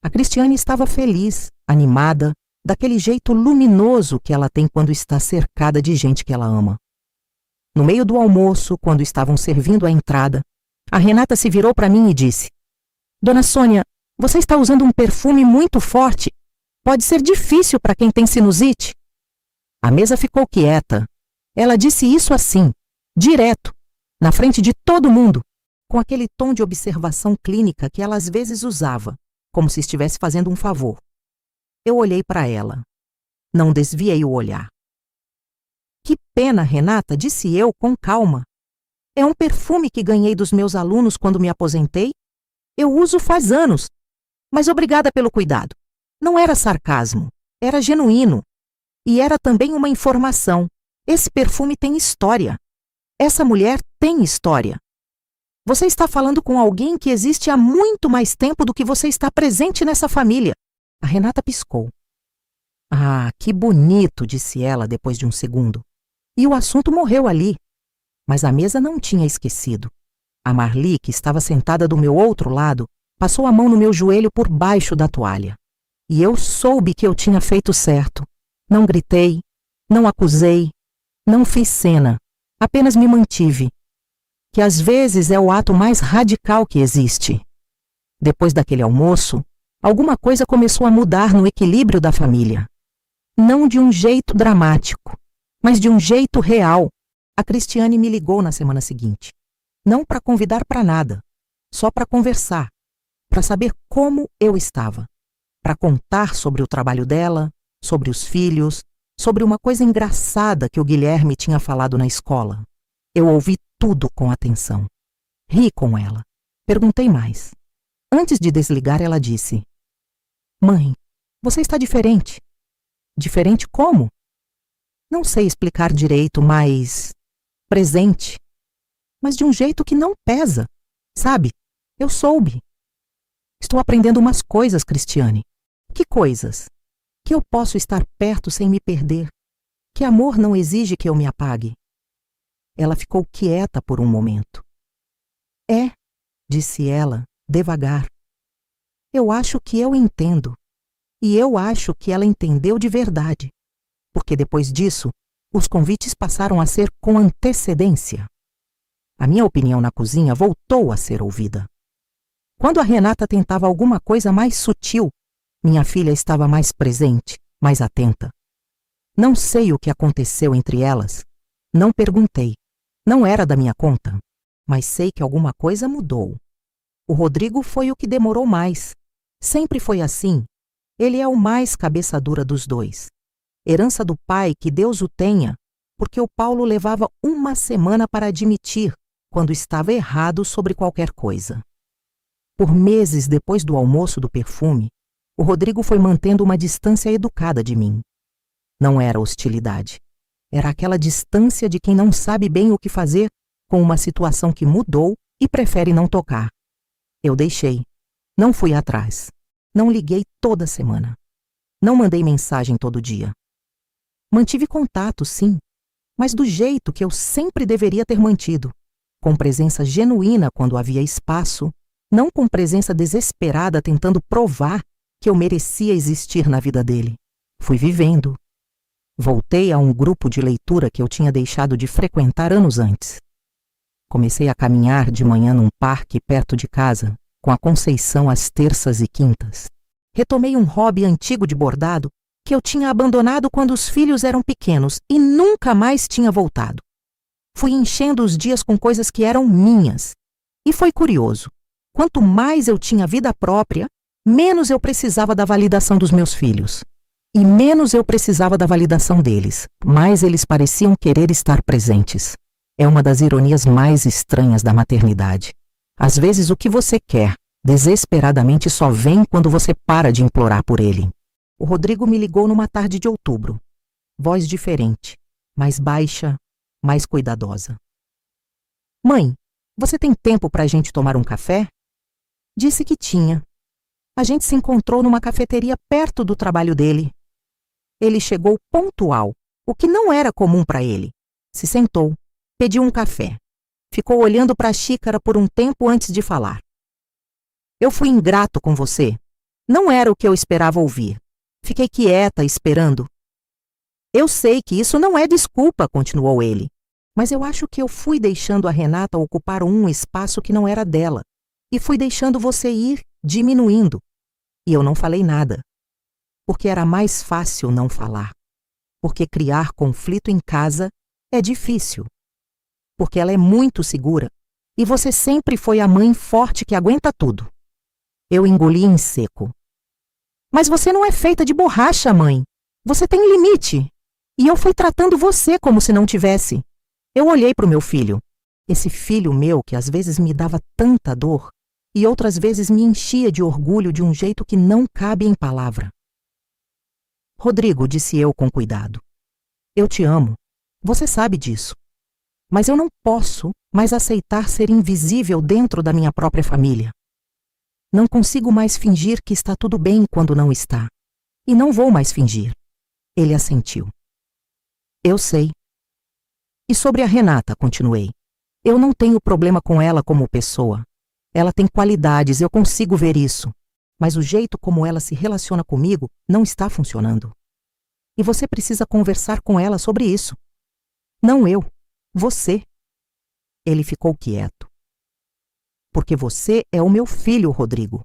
A Cristiane estava feliz, animada, daquele jeito luminoso que ela tem quando está cercada de gente que ela ama. No meio do almoço, quando estavam servindo a entrada, a Renata se virou para mim e disse: Dona Sônia, você está usando um perfume muito forte. Pode ser difícil para quem tem sinusite. A mesa ficou quieta. Ela disse isso assim, direto, na frente de todo mundo, com aquele tom de observação clínica que ela às vezes usava, como se estivesse fazendo um favor. Eu olhei para ela. Não desviei o olhar. Que pena, Renata, disse eu com calma. É um perfume que ganhei dos meus alunos quando me aposentei. Eu uso faz anos. Mas obrigada pelo cuidado. Não era sarcasmo, era genuíno. E era também uma informação. Esse perfume tem história. Essa mulher tem história. Você está falando com alguém que existe há muito mais tempo do que você está presente nessa família. A Renata piscou. Ah, que bonito, disse ela depois de um segundo. E o assunto morreu ali. Mas a mesa não tinha esquecido. A Marli, que estava sentada do meu outro lado, passou a mão no meu joelho por baixo da toalha. E eu soube que eu tinha feito certo. Não gritei, não acusei, não fiz cena, apenas me mantive. Que às vezes é o ato mais radical que existe. Depois daquele almoço, alguma coisa começou a mudar no equilíbrio da família. Não de um jeito dramático, mas de um jeito real. A Cristiane me ligou na semana seguinte. Não para convidar para nada, só para conversar, para saber como eu estava, para contar sobre o trabalho dela, sobre os filhos, sobre uma coisa engraçada que o Guilherme tinha falado na escola. Eu ouvi tudo com atenção. Ri com ela. Perguntei mais. Antes de desligar, ela disse: Mãe, você está diferente. Diferente como? Não sei explicar direito, mas presente. Mas de um jeito que não pesa. Sabe? Eu soube. Estou aprendendo umas coisas, Cristiane. Que coisas? Que eu posso estar perto sem me perder. Que amor não exige que eu me apague. Ela ficou quieta por um momento. É, disse ela, devagar. Eu acho que eu entendo. E eu acho que ela entendeu de verdade. Porque depois disso, os convites passaram a ser com antecedência. A minha opinião na cozinha voltou a ser ouvida. Quando a Renata tentava alguma coisa mais sutil, minha filha estava mais presente, mais atenta. Não sei o que aconteceu entre elas. Não perguntei. Não era da minha conta. Mas sei que alguma coisa mudou. O Rodrigo foi o que demorou mais. Sempre foi assim. Ele é o mais cabeça dura dos dois. Herança do pai, que Deus o tenha, porque o Paulo levava uma semana para admitir quando estava errado sobre qualquer coisa. Por meses depois do almoço do perfume, o Rodrigo foi mantendo uma distância educada de mim. Não era hostilidade. Era aquela distância de quem não sabe bem o que fazer com uma situação que mudou e prefere não tocar. Eu deixei. Não fui atrás. Não liguei toda semana. Não mandei mensagem todo dia. Mantive contato, sim, mas do jeito que eu sempre deveria ter mantido, com presença genuína quando havia espaço, não com presença desesperada tentando provar que eu merecia existir na vida dele. Fui vivendo. Voltei a um grupo de leitura que eu tinha deixado de frequentar anos antes. Comecei a caminhar de manhã num parque perto de casa, com a Conceição às terças e quintas. Retomei um hobby antigo de bordado que eu tinha abandonado quando os filhos eram pequenos e nunca mais tinha voltado. Fui enchendo os dias com coisas que eram minhas. E foi curioso. Quanto mais eu tinha vida própria, menos eu precisava da validação dos meus filhos. E menos eu precisava da validação deles, mais eles pareciam querer estar presentes. É uma das ironias mais estranhas da maternidade. Às vezes o que você quer, desesperadamente, só vem quando você para de implorar por ele. O Rodrigo me ligou numa tarde de outubro. Voz diferente, mais baixa, mais cuidadosa. Mãe, você tem tempo para a gente tomar um café? Disse que tinha. A gente se encontrou numa cafeteria perto do trabalho dele. Ele chegou pontual, o que não era comum para ele. Se sentou, pediu um café. Ficou olhando para a xícara por um tempo antes de falar. Eu fui ingrato com você. Não era o que eu esperava ouvir. Fiquei quieta, esperando. Eu sei que isso não é desculpa, continuou ele. Mas eu acho que eu fui deixando a Renata ocupar um espaço que não era dela. E fui deixando você ir, diminuindo. E eu não falei nada. Porque era mais fácil não falar. Porque criar conflito em casa é difícil. Porque ela é muito segura. E você sempre foi a mãe forte que aguenta tudo. Eu engoli em seco. Mas você não é feita de borracha, mãe. Você tem limite. E eu fui tratando você como se não tivesse. Eu olhei para o meu filho. Esse filho meu que às vezes me dava tanta dor e outras vezes me enchia de orgulho de um jeito que não cabe em palavra. Rodrigo, disse eu com cuidado. Eu te amo. Você sabe disso. Mas eu não posso mais aceitar ser invisível dentro da minha própria família. Não consigo mais fingir que está tudo bem quando não está. E não vou mais fingir. Ele assentiu. Eu sei. E sobre a Renata, continuei. Eu não tenho problema com ela como pessoa. Ela tem qualidades, eu consigo ver isso. Mas o jeito como ela se relaciona comigo não está funcionando. E você precisa conversar com ela sobre isso. Não eu, você. Ele ficou quieto. Porque você é o meu filho, Rodrigo.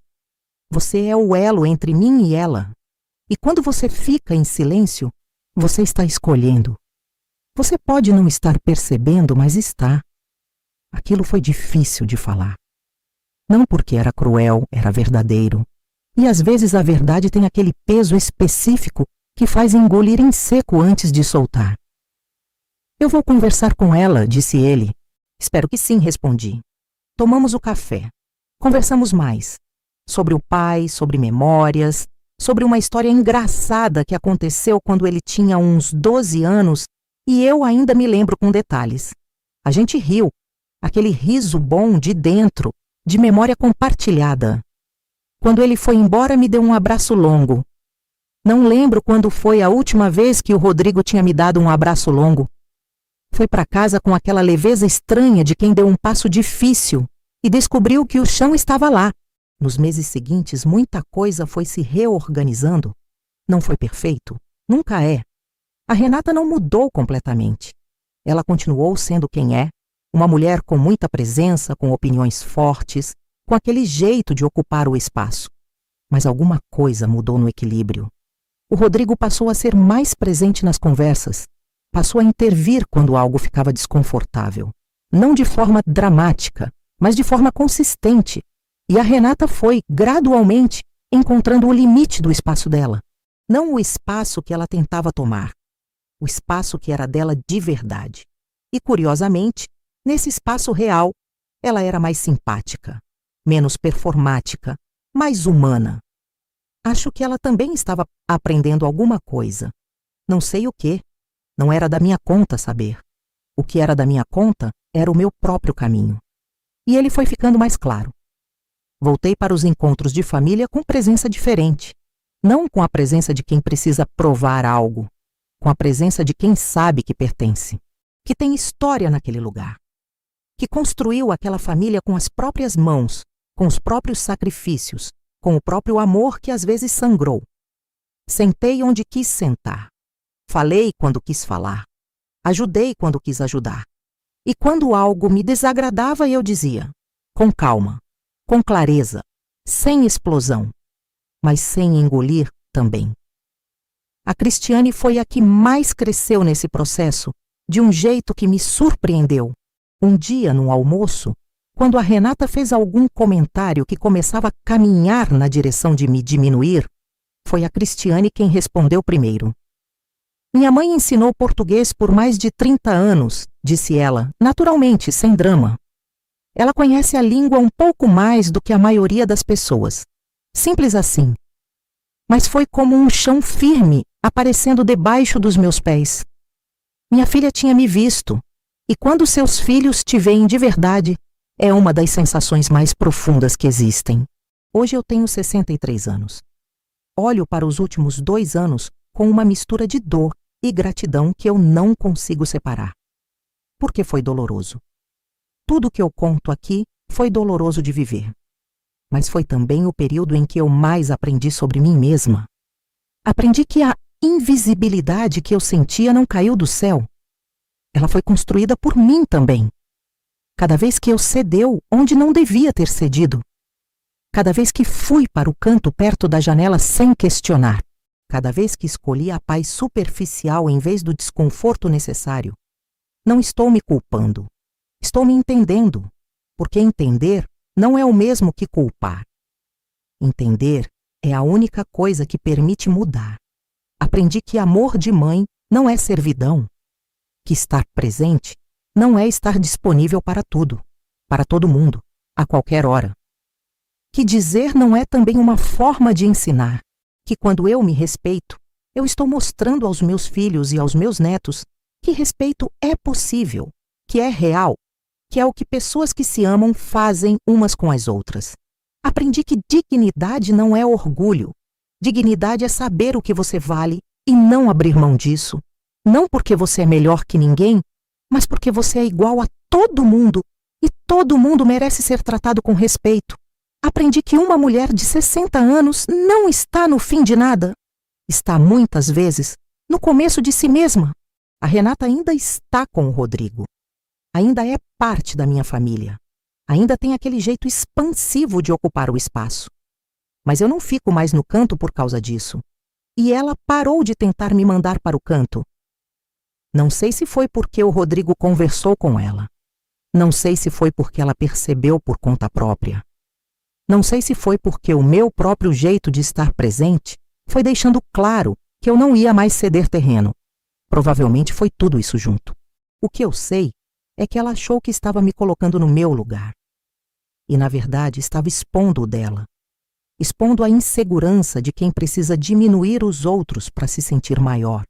Você é o elo entre mim e ela. E quando você fica em silêncio, você está escolhendo. Você pode não estar percebendo, mas está. Aquilo foi difícil de falar. Não porque era cruel, era verdadeiro. E às vezes a verdade tem aquele peso específico que faz engolir em seco antes de soltar. Eu vou conversar com ela, disse ele. Espero que sim, respondi. Tomamos o café. Conversamos mais. Sobre o pai, sobre memórias, sobre uma história engraçada que aconteceu quando ele tinha uns 12 anos e eu ainda me lembro com detalhes. A gente riu. Aquele riso bom de dentro, de memória compartilhada. Quando ele foi embora, me deu um abraço longo. Não lembro quando foi a última vez que o Rodrigo tinha me dado um abraço longo. Foi para casa com aquela leveza estranha de quem deu um passo difícil e descobriu que o chão estava lá. Nos meses seguintes, muita coisa foi se reorganizando. Não foi perfeito? Nunca é. A Renata não mudou completamente. Ela continuou sendo quem é, uma mulher com muita presença, com opiniões fortes, com aquele jeito de ocupar o espaço. Mas alguma coisa mudou no equilíbrio. O Rodrigo passou a ser mais presente nas conversas, passou a intervir quando algo ficava desconfortável. Não de forma dramática, mas de forma consistente. E a Renata foi, gradualmente, encontrando o limite do espaço dela, não o espaço que ela tentava tomar. o espaço que era dela de verdade. E, curiosamente, nesse espaço real, ela era mais simpática, menos performática, mais humana. Acho que ela também estava aprendendo alguma coisa. Não sei o quê. Não era da minha conta saber. O que era da minha conta era o meu próprio caminho. E ele foi ficando mais claro. Voltei para os encontros de família com presença diferente. Não com a presença de quem precisa provar algo, com a presença de quem sabe que pertence, que tem história naquele lugar, que construiu aquela família com as próprias mãos, com os próprios sacrifícios, com o próprio amor que às vezes sangrou. Sentei onde quis sentar. Falei quando quis falar. Ajudei quando quis ajudar. E quando algo me desagradava, eu dizia, com calma, com clareza, sem explosão, mas sem engolir também. A Cristiane foi a que mais cresceu nesse processo, de um jeito que me surpreendeu. Um dia, no almoço, quando a Renata fez algum comentário que começava a caminhar na direção de me diminuir, foi a Cristiane quem respondeu primeiro. Minha mãe ensinou português por mais de 30 anos, disse ela, naturalmente, sem drama. Ela conhece a língua um pouco mais do que a maioria das pessoas. Simples assim. Mas foi como um chão firme aparecendo debaixo dos meus pés. Minha filha tinha me visto, e quando seus filhos te veem de verdade, é uma das sensações mais profundas que existem. Hoje eu tenho 63 anos. Olho para os últimos 2 anos com uma mistura de dor e gratidão que eu não consigo separar. Porque foi doloroso. Tudo que eu conto aqui foi doloroso de viver. Mas foi também o período em que eu mais aprendi sobre mim mesma. Aprendi que a invisibilidade que eu sentia não caiu do céu. Ela foi construída por mim também. Cada vez que eu cedeu onde não devia ter cedido. Cada vez que fui para o canto perto da janela sem questionar. Cada vez que escolhi a paz superficial em vez do desconforto necessário. Não estou me culpando. Estou me entendendo. Porque entender não é o mesmo que culpar. Entender é a única coisa que permite mudar. Aprendi que amor de mãe não é servidão. Que estar presente não é estar disponível para tudo, para todo mundo, a qualquer hora. Que dizer não é também uma forma de ensinar. Que quando eu me respeito, eu estou mostrando aos meus filhos e aos meus netos que respeito é possível, que é real, que é o que pessoas que se amam fazem umas com as outras. Aprendi que dignidade não é orgulho. Dignidade é saber o que você vale e não abrir mão disso. Não porque você é melhor que ninguém, mas porque você é igual a todo mundo e todo mundo merece ser tratado com respeito. Aprendi que uma mulher de 60 anos não está no fim de nada. Está, muitas vezes, no começo de si mesma. A Renata ainda está com o Rodrigo. Ainda é parte da minha família. Ainda tem aquele jeito expansivo de ocupar o espaço. Mas eu não fico mais no canto por causa disso. E ela parou de tentar me mandar para o canto. Não sei se foi porque o Rodrigo conversou com ela. Não sei se foi porque ela percebeu por conta própria. Não sei se foi porque o meu próprio jeito de estar presente foi deixando claro que eu não ia mais ceder terreno. Provavelmente foi tudo isso junto. O que eu sei é que ela achou que estava me colocando no meu lugar. E, na verdade, estava expondo o dela. Expondo a insegurança de quem precisa diminuir os outros para se sentir maior.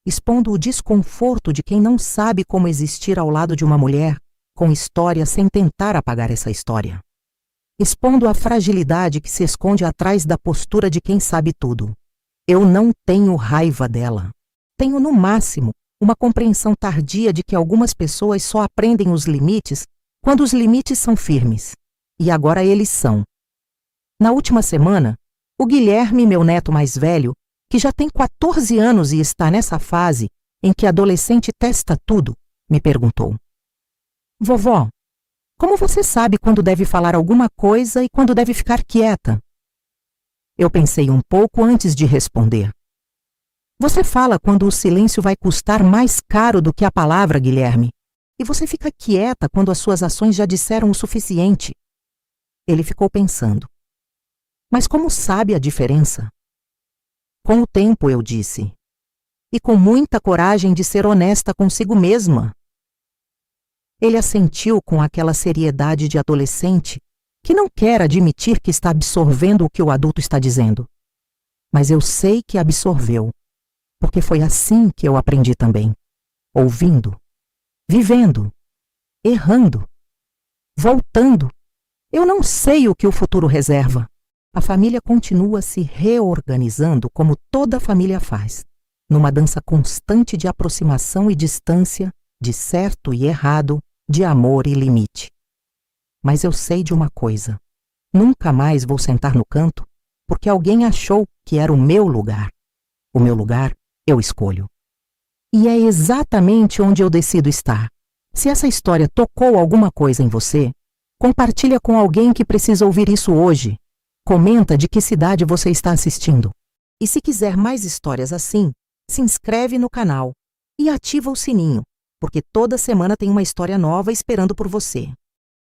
Expondo o desconforto de quem não sabe como existir ao lado de uma mulher com história sem tentar apagar essa história. Expondo a fragilidade que se esconde atrás da postura de quem sabe tudo. Eu não tenho raiva dela. Tenho, no máximo, uma compreensão tardia de que algumas pessoas só aprendem os limites quando os limites são firmes. E agora eles são. Na última semana, o Guilherme, meu neto mais velho, que já tem 14 anos e está nessa fase em que adolescente testa tudo, me perguntou: Vovó, como você sabe quando deve falar alguma coisa e quando deve ficar quieta? Eu pensei um pouco antes de responder. Você fala quando o silêncio vai custar mais caro do que a palavra, Guilherme. E você fica quieta quando as suas ações já disseram o suficiente. Ele ficou pensando. Mas como sabe a diferença? Com o tempo, eu disse. e com muita coragem de ser honesta consigo mesma. Ele assentiu com aquela seriedade de adolescente que não quer admitir que está absorvendo o que o adulto está dizendo. Mas eu sei que absorveu, porque foi assim que eu aprendi também. Ouvindo, vivendo, errando, voltando. Eu não sei o que o futuro reserva. A família continua se reorganizando como toda família faz, numa dança constante de aproximação e distância, de certo e errado, de amor e limite. Mas eu sei de uma coisa: nunca mais vou sentar no canto porque alguém achou que era o meu lugar. O meu lugar eu escolho. E é exatamente onde eu decido estar. Se essa história tocou alguma coisa em você, compartilha com alguém que precisa ouvir isso hoje. Comenta de que cidade você está assistindo. E se quiser mais histórias assim, se inscreve no canal e ativa o sininho, porque toda semana tem uma história nova esperando por você.